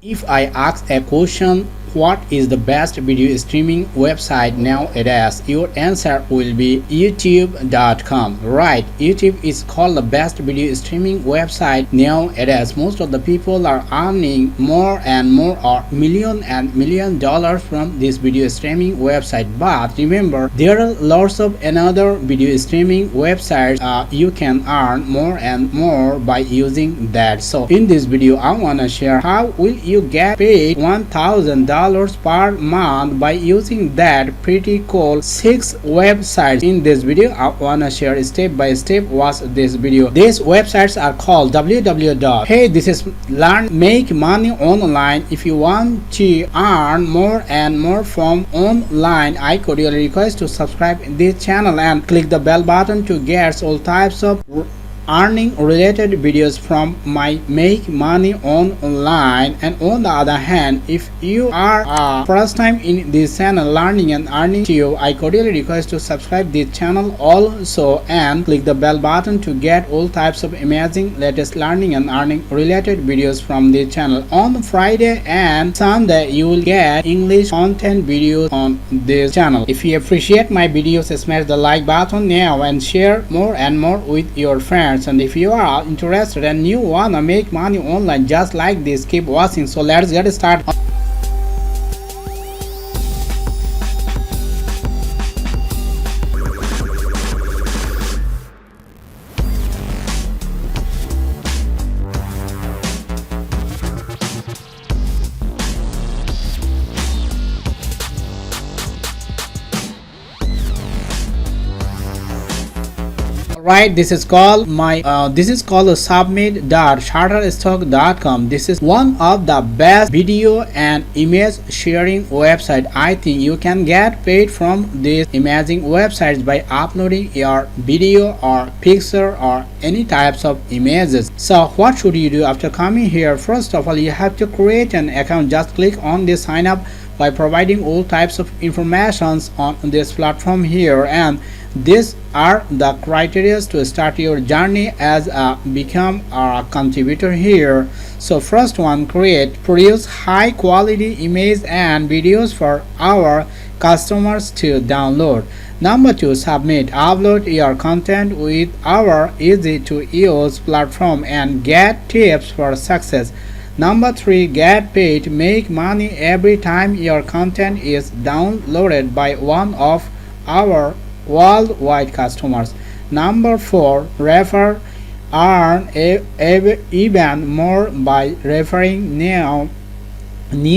If I ask a question, what is the best video streaming website nowadays? Your answer will be youtube.com. Right, YouTube is called the best video streaming website nowadays. Most of the people are earning more and more or million dollars from this video streaming website. But remember, there are lots of another video streaming websites you can earn more and more by using that. So in this video, I want to share how will you get paid $1,000 per month by using that pretty cool 6 websites. In this video, I wanna share step by step watch this video. These websites are called www. Hey, this is learn make money online. If you want to earn more and more from online, I cordially request to subscribe this channel and click the bell button to get all types of earning related videos from my make money online. And on the other hand, if you are first time in this channel learning and earning too, I cordially request to subscribe this channel also and click the bell button to get all types of amazing latest learning and earning related videos from this channel. On Friday and Sunday you will get English content videos on this channel. If you appreciate my videos, smash the like button now and share more and more with your friends. And if you are interested and you wanna make money online just like this, keep watching. So let's get started. Right, this is called submit.shutterstock.com. This is one of the best video and image sharing website. I think you can get paid from these amazing websites by uploading your video or picture or any types of images. So what should you do after coming here? First of all, you have to create an account. Just click on this sign up by providing all types of informations on this platform here, and these are the criteria to start your journey as become a contributor here. So first one, produce high quality image and videos for our customers to download. Number 2, submit, upload your content with our easy to use platform and get tips for success. Number 3, get paid, make money every time your content is downloaded by one of our worldwide customers. Number 4, refer, earn even more by referring new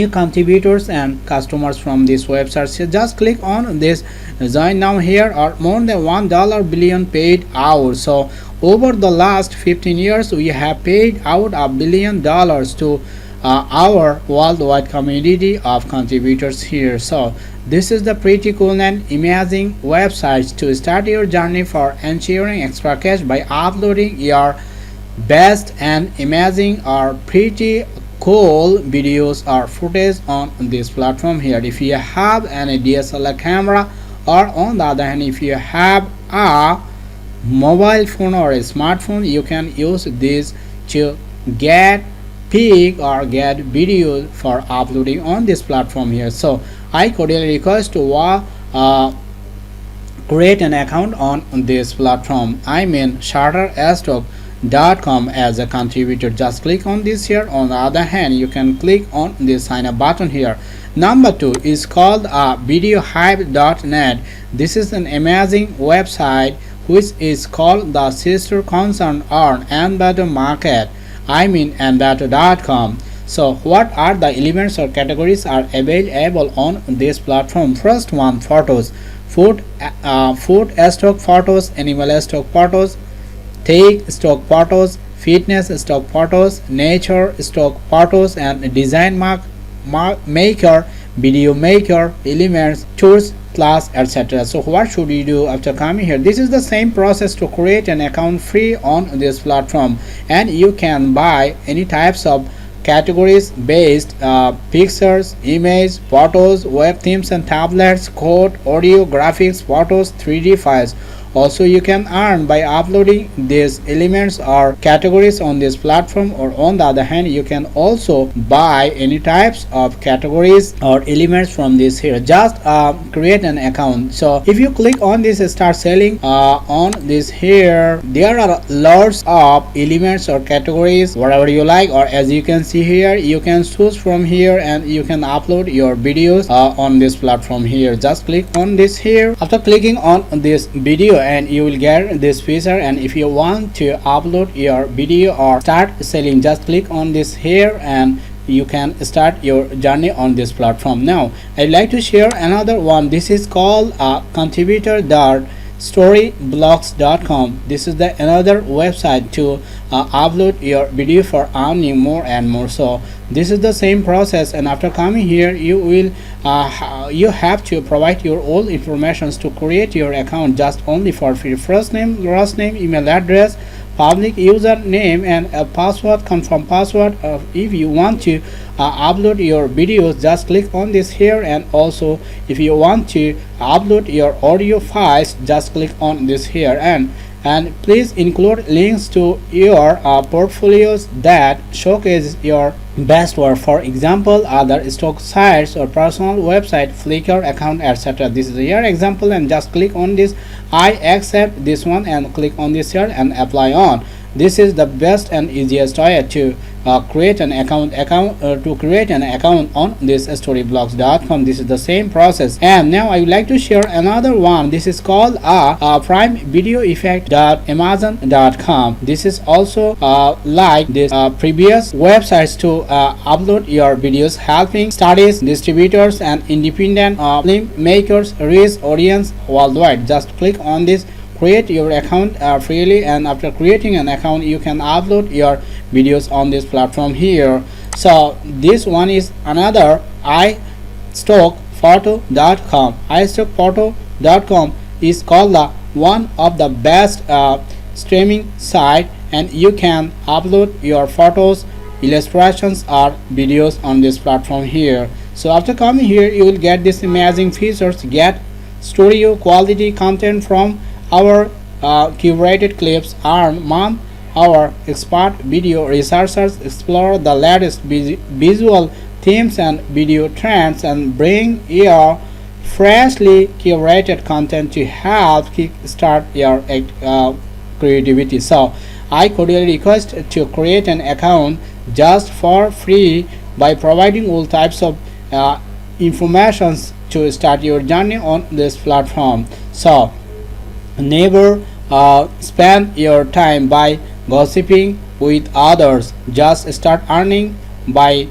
contributors and customers from this website. So just click on this join now here, or more than $1 billion paid out. So over the last 15 years we have paid out $1 billion to our worldwide community of contributors here. So this is the pretty cool and amazing websites to start your journey for ensuring extra cash by uploading your best and amazing or pretty cool videos or footage on this platform here. If you have an DSLR camera, or on the other hand, if you have a mobile phone or a smartphone, you can use this to get pic or get video for uploading on this platform here. So I cordially request to create an account on this platform. I mean shutterstock.com as a contributor. Just click on this here. On the other hand, you can click on this sign up button here. Number 2 is called videohype.net. This is an amazing website which is called the sister concern on Envato market. I mean envato.com. So what are the elements or categories are available on this platform? First one, photos, food stock photos, animal stock photos, take stock photos, fitness stock photos, nature stock photos, and design maker, video maker, elements, tools, class, etc. So what should you do after coming here? This is the same process to create an account free on this platform, and you can buy any types of categories based pictures, image, photos, web themes and tablets, code, audio, graphics, photos, 3D files. Also, you can earn by uploading these elements or categories on this platform, or on the other hand, you can also buy any types of categories or elements from this here. Just create an account. So if you click on this start selling on this here, there are lots of elements or categories, whatever you like, or as you can see here, you can choose from here and you can upload your videos on this platform here. Just click on this here. After clicking on this video, and you will get this feature, and if you want to upload your video or start selling, just click on this here and you can start your journey on this platform. Now I'd like to share another one. This is called contributor.storyblogs.com. This is the another website to upload your video for earning more and more. So this is the same process, and after coming here, you will you have to provide your all informations to create your account just only for free. First name, last name, email address, public username, and a password, confirm password. If you want to upload your videos, just click on this here, and also if you want to upload your audio files, just click on this here, and please include links to your portfolios that showcase your best work. For example, other stock sites or personal website, Flickr account, etc. This is your example, and just click on this I accept this one and click on this here and apply on. This is the best and easiest way to create an account on this storyblogs.com. This is the same process. And now I would like to share another one. This is called prime video effect.amazon.com. This is also like this previous websites to upload your videos, helping studies, distributors, and independent film makers reach audience worldwide. Just click on this, create your account freely, and after creating an account, you can upload your videos on this platform here. So this one is another iStockphoto.com. iStockphoto.com is called the one of the best streaming site, and you can upload your photos, illustrations, or videos on this platform here. So after coming here, you will get this amazing features. Get studio quality content from our curated clips, earn month our expert video researchers, explore the latest visual themes and video trends, and bring your freshly curated content to help kickstart your creativity. So I cordially request to create an account just for free by providing all types of information to start your journey on this platform. So never spend your time by gossiping with others. Just start earning by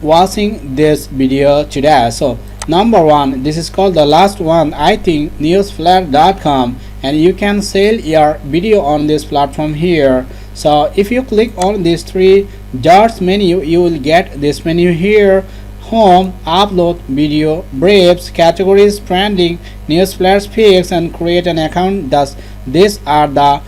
watching this video today. So number one, this is called the last one, I think newsflare.com, and you can sell your video on this platform here. So if you click on this three dots menu, you will get this menu here: home, upload, video, briefs, categories, trending, news flash pics, and create an account. Thus these are the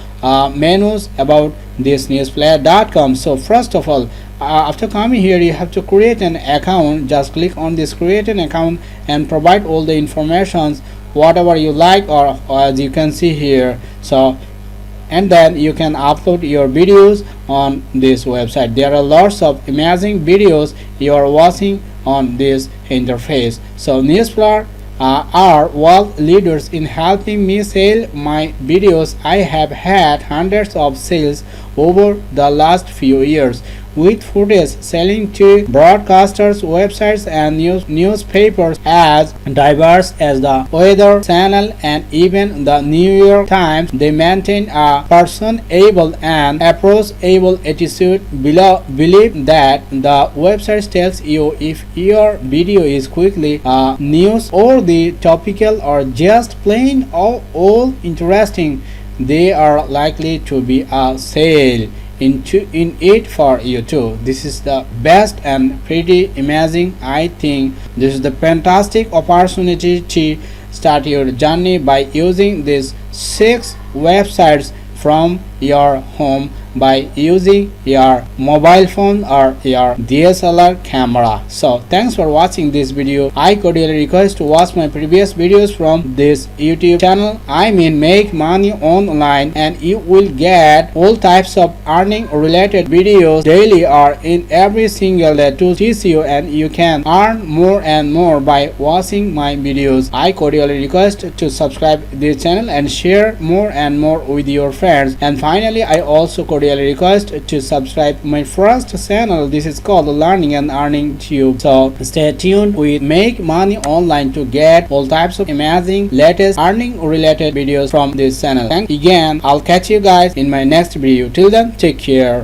menus about this newsflare.com. So first of all, after coming here, you have to create an account. Just click on this create an account and provide all the informations whatever you like, or as you can see here. So and then you can upload your videos on this website. There are lots of amazing videos you are watching on this interface. So Newsflare are world leaders in helping me sell my videos. I have had hundreds of sales over the last few years, with footage selling to broadcasters, websites, and newspapers as diverse as the Weather Channel and even the New York Times. They maintain a personable and approachable attitude. Believe that the website tells you if your video is quickly news or the topical or just plain all interesting. They are likely to be a sale in it for you too. This is the best and pretty amazing. I think this is the fantastic opportunity to start your journey by using these 6 websites from your home by using your mobile phone or your DSLR camera. So thanks for watching this video. I cordially request to watch my previous videos from this YouTube channel. I mean make money online, and you will get all types of earning related videos daily or in every single day to teach you, and you can earn more and more by watching my videos. I cordially request to subscribe this channel and share more and more with your friends. And finally, I also cordially request to subscribe my first channel. This is called Learning and Earning Tube. So stay tuned with Make Money Online to get all types of amazing latest earning related videos from this channel. Thanks again. I'll catch you guys in my next video. Till then, take care.